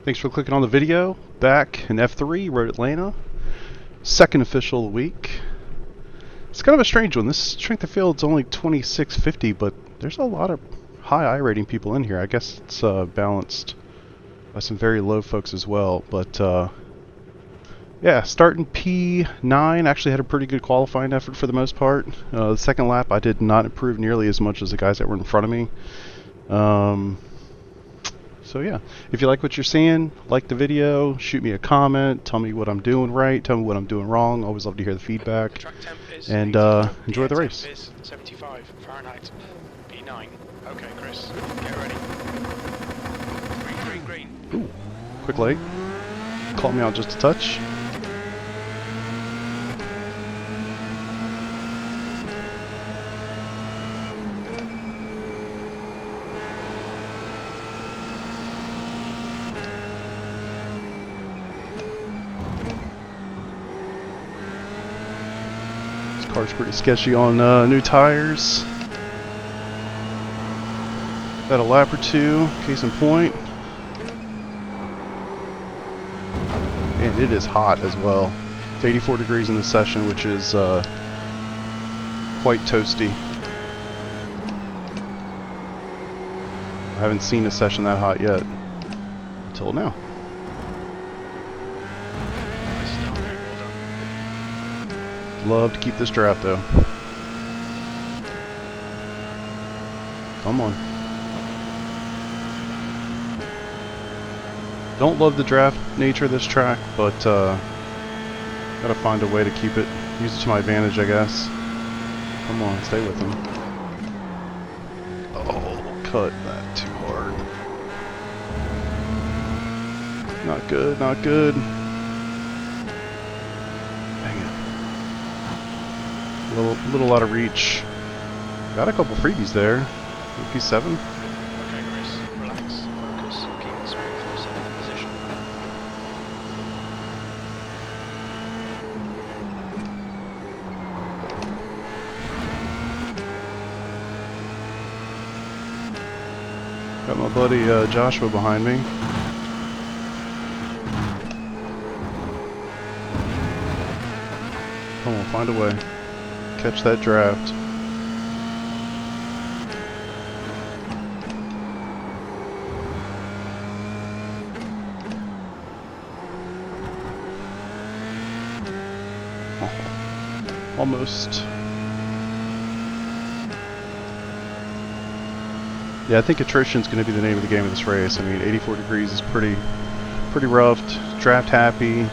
Thanks for clicking on the video. Back in F3, Road Atlanta. Second official of the week. It's kind of a strange one. This strength of field's only 2650, but there's a lot of high I rating people in here. I guess it's balanced by some very low folks as well. But yeah, starting P9, actually had a pretty good qualifying effort for the most part. The second lap I did not improve nearly as much as the guys that were in front of me. So yeah, if you like what you're seeing, like the video, shoot me a comment, tell me what I'm doing right, tell me what I'm doing wrong. Always love to hear the feedback. The track temp is And enjoy the race. Temp is 75 Fahrenheit. P9. Okay, Chris, get ready. Green, green, green. Ooh, quick leg. Call me out just a touch. Car's pretty sketchy on new tires. Got a lap or two, case in point. And it is hot as well. It's 84 degrees in the session, which is quite toasty. I haven't seen a session that hot yet until now. Love to keep this draft though. Come on. Don't love the draft nature of this track, but gotta find a way to keep it, use it to my advantage, I guess. Come on, stay with him. Oh, cut that too hard. Not good, not good. Little out of reach. Got a couple freebies there. P7. Okay, Chris, relax, focus, keep it smooth for 7th position. Got my buddy Joshua behind me. Come on, find a way. Catch that draft. Oh, almost. Yeah, I think attrition is going to be the name of the game of this race. I mean, 84 degrees is pretty rough. Draft happy.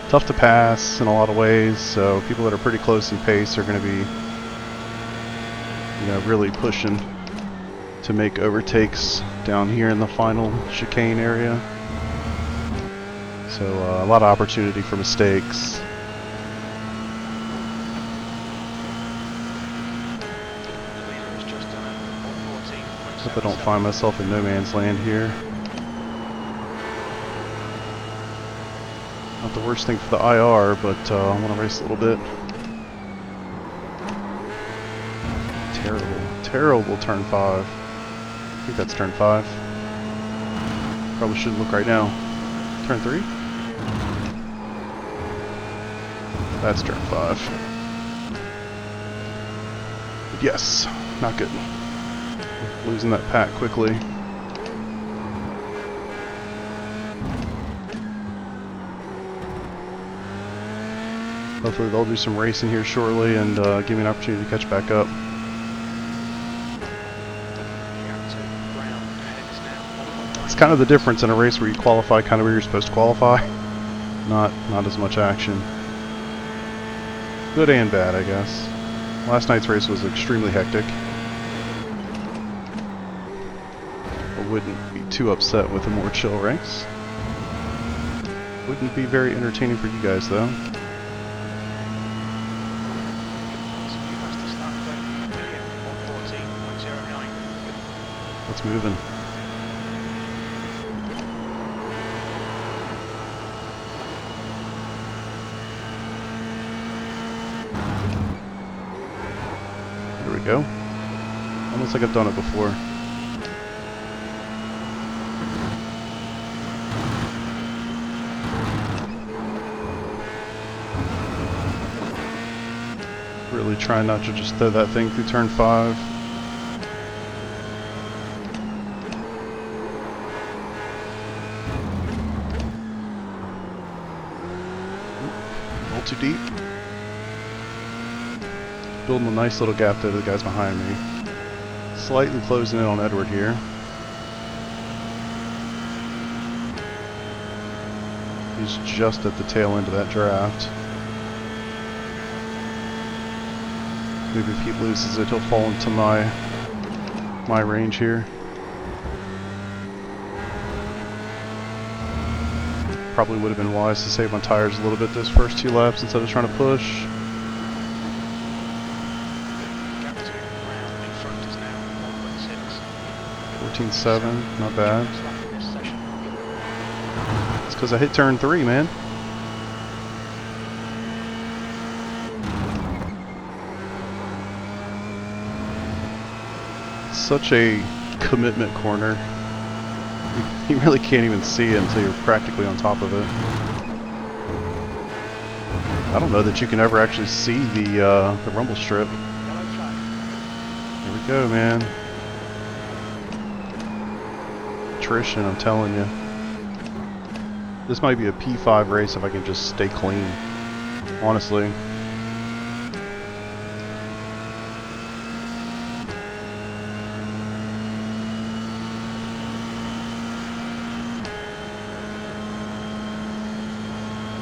Tough to pass in a lot of ways, so people that are pretty close in pace are going to be, you know, really pushing to make overtakes down here in the final chicane area. So a lot of opportunity for mistakes. Hope I don't find myself in no man's land here. Not the worst thing for the IR, but I want to race a little bit. Terrible turn 5. I think that's turn 5. Probably shouldn't look right now. Turn 3? That's turn 5. But yes, not good. Losing that pack quickly. Hopefully they'll do some racing here shortly and give me an opportunity to catch back up. It's kind of the difference in a race where you qualify kind of where you're supposed to qualify. Not as much action. Good and bad, I guess. Last night's race was extremely hectic. I wouldn't be too upset with a more chill race. Wouldn't be very entertaining for you guys though. It's moving. There we go. Almost like I've done it before. Really trying not to just throw that thing through turn 5. A little too deep. Building a nice little gap there to the guys behind me. Slightly closing in on Edward here. He's just at the tail end of that draft. Maybe if he loses it, he'll fall into my range here. Probably would have been wise to save my tires a little bit those first 2 laps instead of trying to push. Gap to Brown in front is now 1.6. 14.7, not bad. Lap in this session. It's because I hit turn 3, man. Such a commitment corner. You really can't even see it until you're practically on top of it. I don't know that you can ever actually see the rumble strip. Yellow flag. Here we go, man. Attrition, I'm telling you. This might be a P5 race if I can just stay clean. Honestly.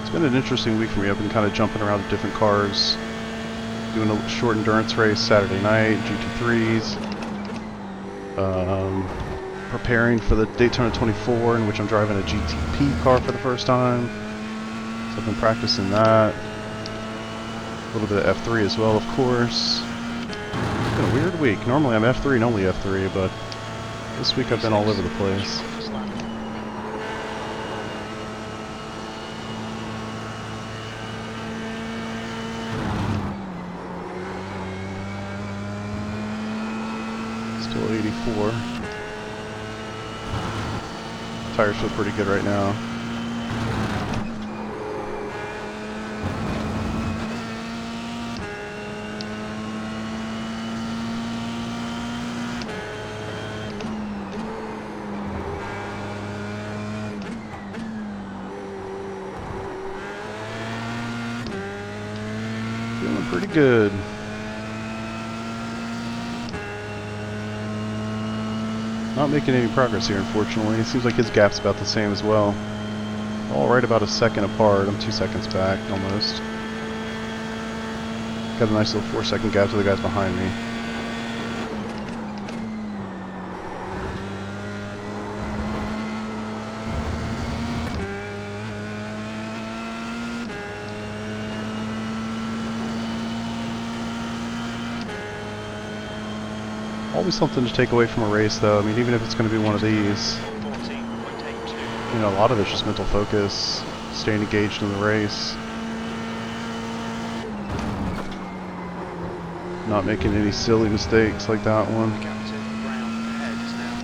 It's been an interesting week for me. I've been kind of jumping around to different cars. Doing a short endurance race Saturday night, GT3s. Preparing for the Daytona 24, in which I'm driving a GTP car for the first time. So I've been practicing that. A little bit of F3 as well, of course. It's been a weird week. Normally I'm F3 and only F3, but this week I've been all over the place. This lap. Still 84. Tires feel pretty good right now. Feeling pretty good. Not making any progress here, unfortunately. It seems like his gap's about the same as well. All right, about a second apart. I'm 2 seconds back, almost. Got a nice little 4-second gap to the guys behind me. Always something to take away from a race, though. I mean, even if it's going to be one of these, 14.82. you know, a lot of it's just mental focus, staying engaged in the race, not making any silly mistakes like that one. Gap to Brown ahead is now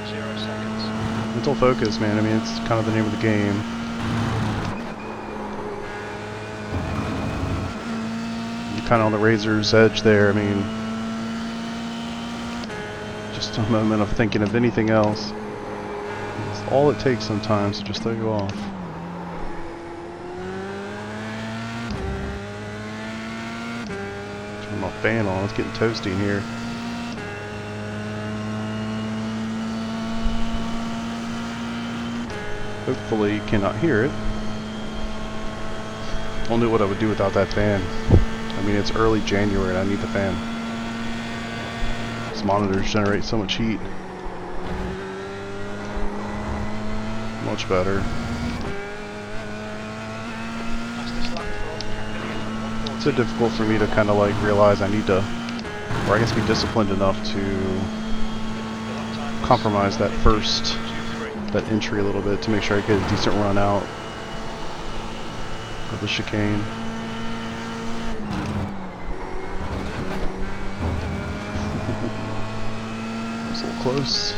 2.0 seconds. Mental focus, man. I mean, it's kind of the name of the game. You're kind of on the razor's edge there. I mean, just a moment of thinking of anything else. It's all it takes sometimes to just throw you off. Turn my fan on. It's getting toasty in here. Hopefully you cannot hear it. I knew what I would do without that fan. I mean, it's early January and I need the fan. These monitors generate so much heat. Much better. It's so difficult for me to kind of like realize I need to, or I guess be disciplined enough to compromise that entry a little bit to make sure I get a decent run out of the chicane. It's a little close.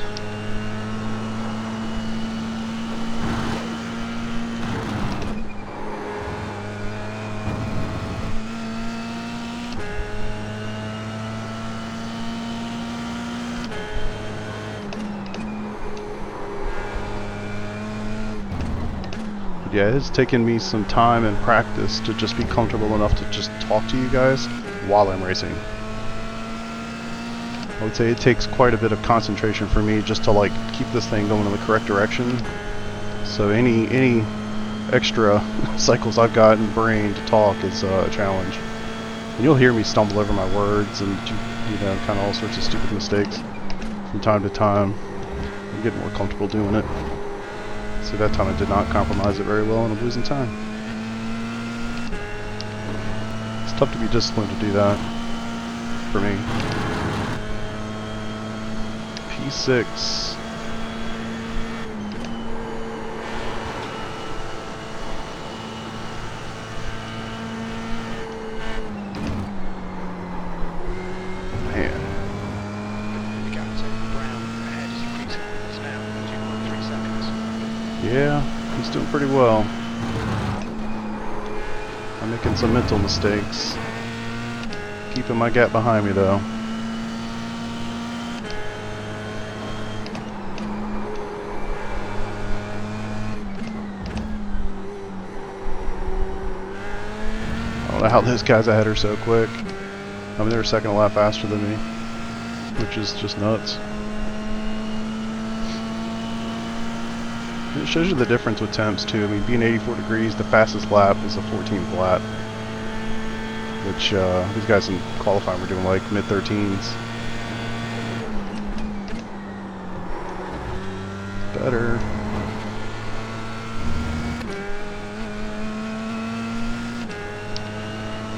But yeah, it's taken me some time and practice to just be comfortable enough to just talk to you guys while I'm racing. I would say it takes quite a bit of concentration for me just to like keep this thing going in the correct direction. So any extra cycles I've got in the brain to talk is a challenge. And you'll hear me stumble over my words and you know, kind of all sorts of stupid mistakes from time to time. I'm getting more comfortable doing it. So that time I did not compromise it very well and I'm losing time. It's tough to be disciplined to do that for me. P6. Yeah, he's doing pretty well. I'm making some mental mistakes. Keeping my gap behind me though. I don't know how those guys ahead are so quick. I mean, they're a second and a half faster than me, which is just nuts. It shows you the difference with temps too. I mean, being 84 degrees, the fastest lap is a 14th lap, which these guys in qualifying were doing like mid-13s. Better.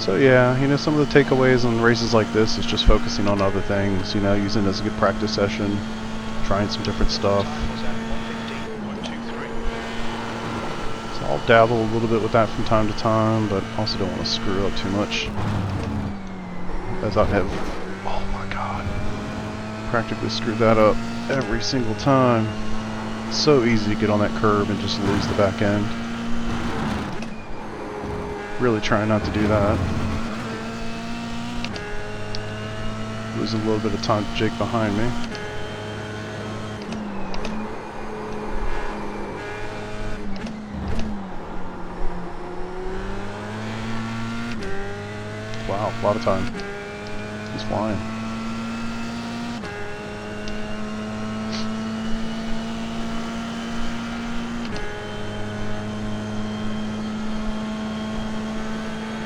So yeah, you know, some of the takeaways on races like this is just focusing on other things, you know, using it as a good practice session, trying some different stuff. I'll dabble a little bit with that from time to time, but also don't want to screw up too much, as I have, oh my god, practically screwed that up every single time. It's so easy to get on that curb and just lose the back end. Really trying not to do that. Losing a little bit of time to Jake behind me. Wow, a lot of time. He's flying.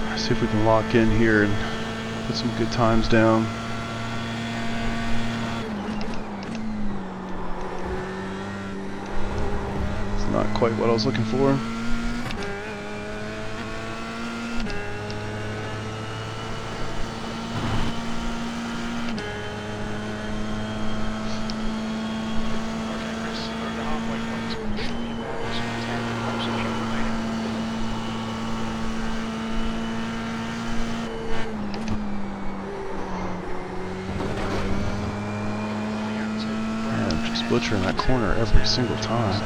Let's see if we can lock in here and put some good times down. It's not quite what I was looking for. Butchering that corner every single time.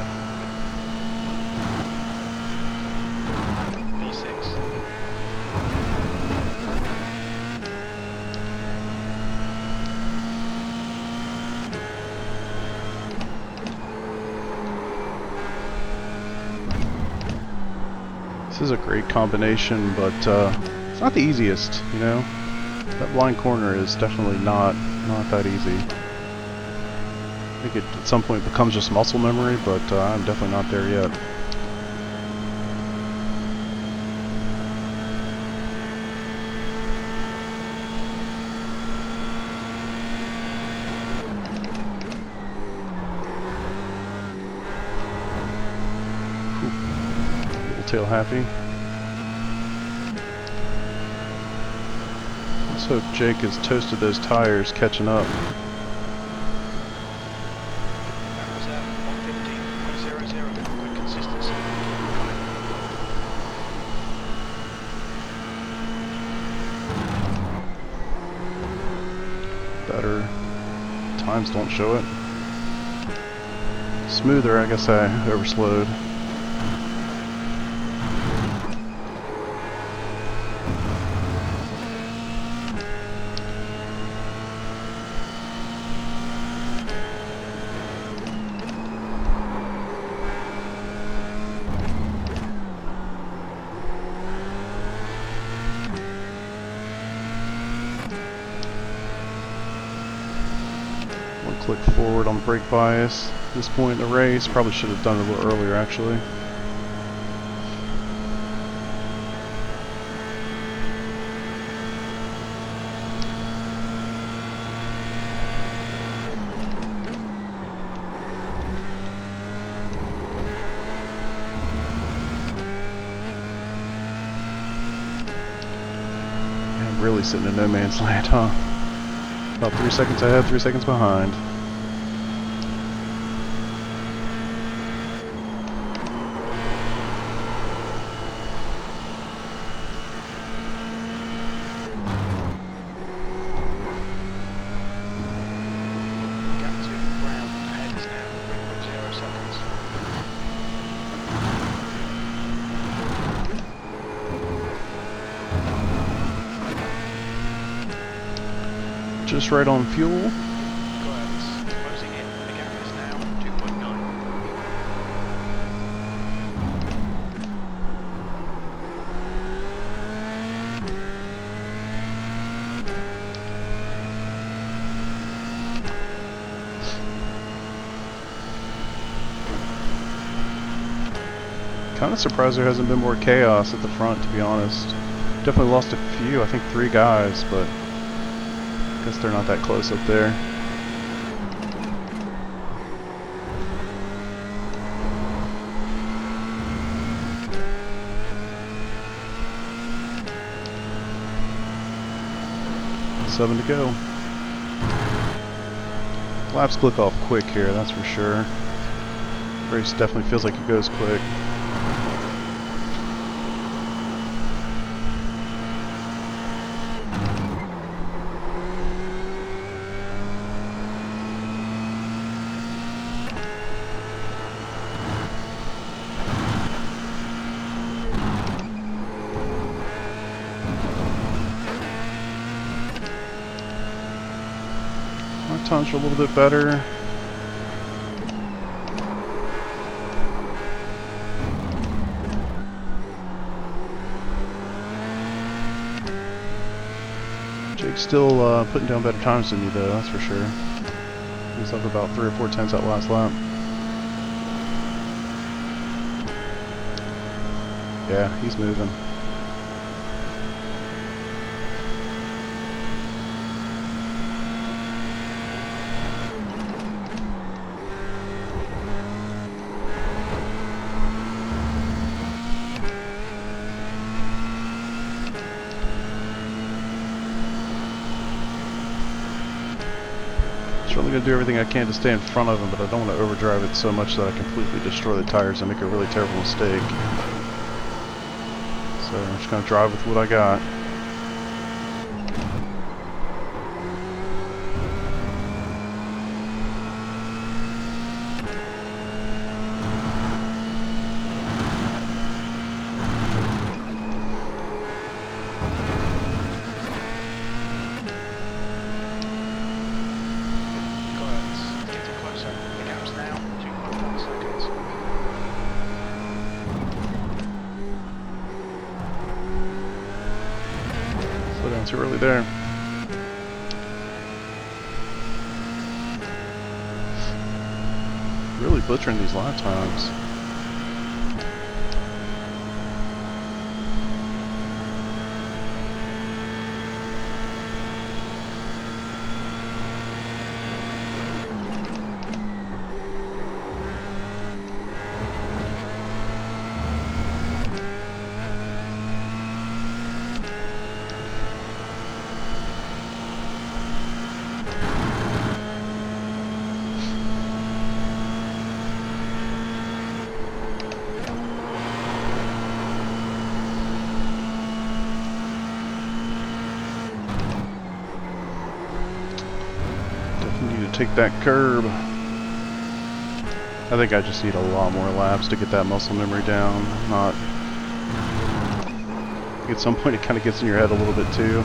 This is a great combination, but it's not the easiest, you know? That blind corner is definitely not that easy. I think it at some point becomes just muscle memory, but I'm definitely not there yet. Whew. Little tail happy. Let's hope Jake has toasted those tires catching up. Better. Times don't show it. Smoother, I guess I overslowed. Click forward on brake bias. At this point in the race, probably should have done it a little earlier actually. I'm really sitting in no man's land, huh? About 3 seconds ahead, 3 seconds behind. Just right on fuel. Closing in. The gap is now 2.9. Kind of surprised there hasn't been more chaos at the front, to be honest. Definitely lost a few, I think 3 guys, but I guess they're not that close up there. Seven to go. Laps click off quick here, that's for sure. Race definitely feels like it goes quick. My times are a little bit better. Jake's still putting down better times than me though, that's for sure. He's up about 3 or 4 tenths that last lap. Yeah, he's moving. Certainly going to do everything I can to stay in front of him, but I don't want to overdrive it so much that I completely destroy the tires and make a really terrible mistake. So I'm just going to drive with what I got. Too early there. Really butchering these lap times. Take that curb. I think I just need a lot more laps to get that muscle memory down. Not. At some point, it kind of gets in your head a little bit too.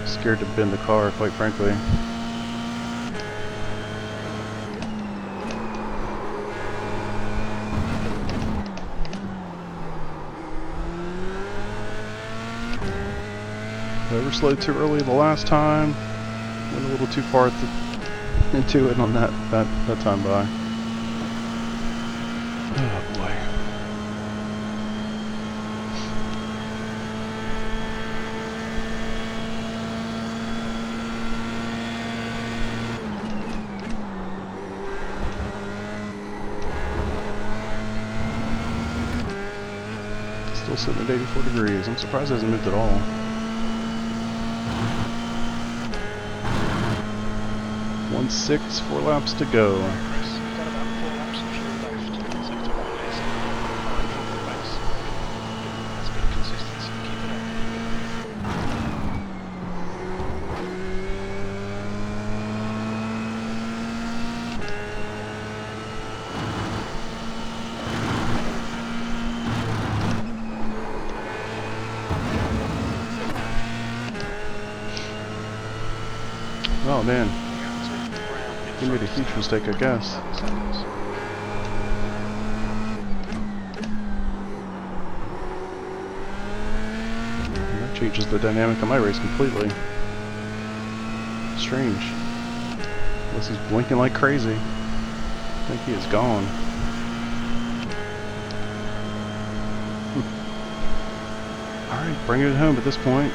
Scared to bend the car, quite frankly. Overslowed too early the last time. Went a little too far at the into it on that time by. Oh boy. Still sitting at 84 degrees. I'm surprised it hasn't moved at all. 1-6, 4 laps to go. Chris, you've got about 4 laps of fuel left. Sector 1 is 5 from the base. That's good consistency. Keep it up. Oh man, he made a huge mistake, I guess. That changes the dynamic of my race completely. Strange. Unless he's blinking like crazy. I think he is gone. Alright, bring it home at this point.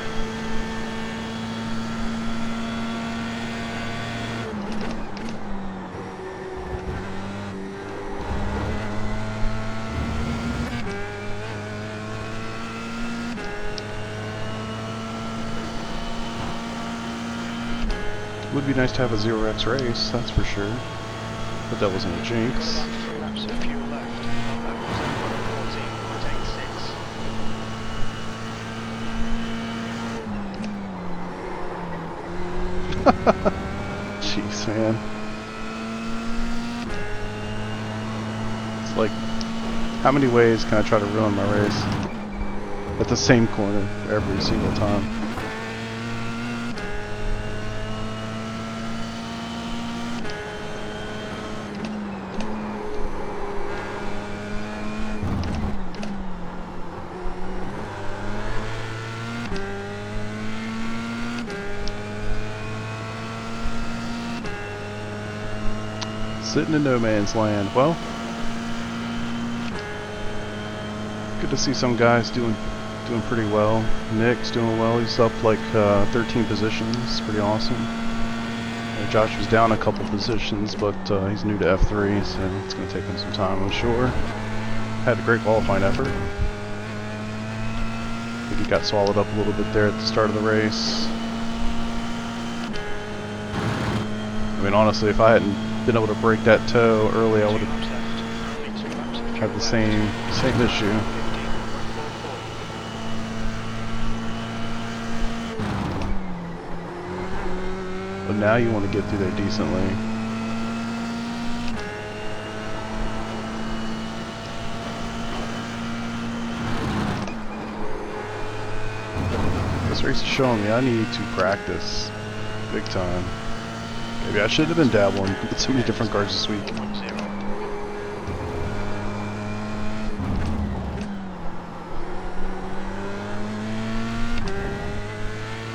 Would be nice to have a 0x race, that's for sure. But that wasn't a jinx. About 3 laps of fuel left. That was 14.6. Jeez, man. It's like, how many ways can I try to ruin my race? At the same corner every single time. Sitting in no man's land. Well, good to see some guys doing pretty well. Nick's doing well. He's up like 13 positions. Pretty awesome. Josh was down a couple positions, but he's new to F3, so it's going to take him some time, I'm sure. Had a great qualifying effort. I think he got swallowed up a little bit there at the start of the race. I mean, honestly, if I hadn't been able to break that toe early, I would have had the same issue. But now you want to get through there decently. This race is showing me I need to practice big time. Maybe I should have been dabbling with so many different cars this week.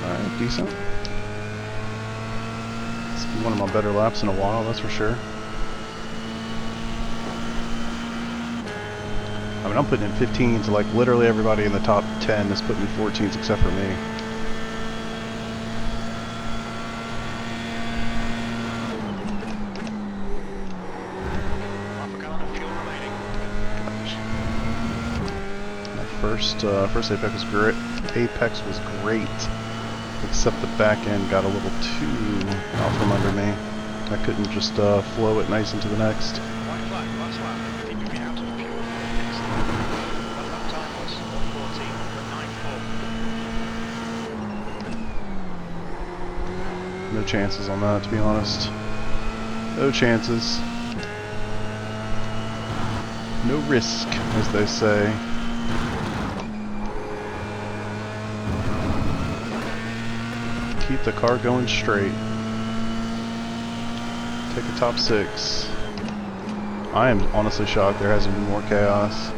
Alright, decent. It's been one of my better laps in a while, that's for sure. I mean, I'm putting in 15s, like literally everybody in the top 10 is putting in 14s except for me. First Apex was great, except the back end got a little too out from under me. I couldn't just flow it nice into the next. White flag, last lap. Keep me out of fuel. Excellent. That lap time was 1:14.94. No chances on that, to be honest. No chances. No risk, as they say. Keep the car going straight. Take a top 6. I am honestly shocked there hasn't been more chaos.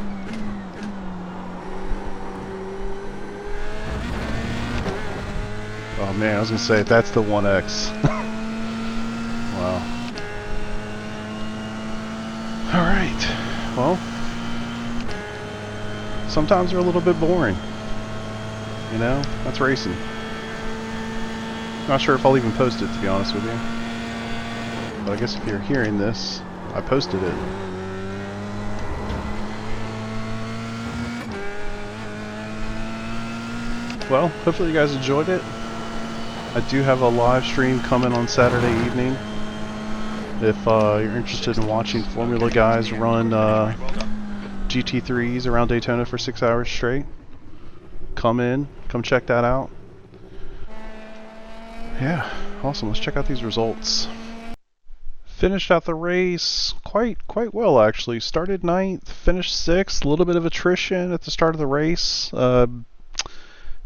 Oh man, I was gonna say that's the 1X. Wow. well, sometimes they're a little bit boring. You know, that's racing. Not sure if I'll even post it, to be honest with you. But I guess if you're hearing this, I posted it. Well, hopefully you guys enjoyed it. I do have a live stream coming on Saturday evening. If you're interested in watching Formula guys run GT3s around Daytona for 6 hours straight, come check that out. Yeah, awesome. Let's check out these results. Finished out the race quite well, actually. Started 9th, finished 6th. A little bit of attrition at the start of the race.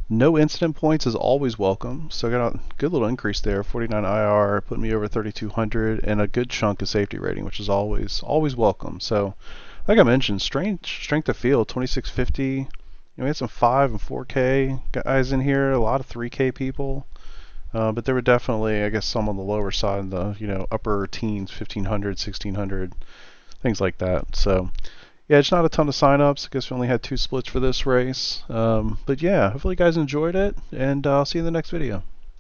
No incident points is always welcome, so I got a good little increase there. 49 IR put me over 3,200, and a good chunk of safety rating, which is always welcome. So, like I mentioned, strength of field 2650. You know, we had some 5 and 4K guys in here, a lot of 3K people, but there were definitely, I guess, some on the lower side, in the upper teens, 1,500, 1,600, things like that. So. Yeah, it's not a ton of sign-ups. I guess we only had 2 splits for this race. But yeah, hopefully you guys enjoyed it, and I'll see you in the next video.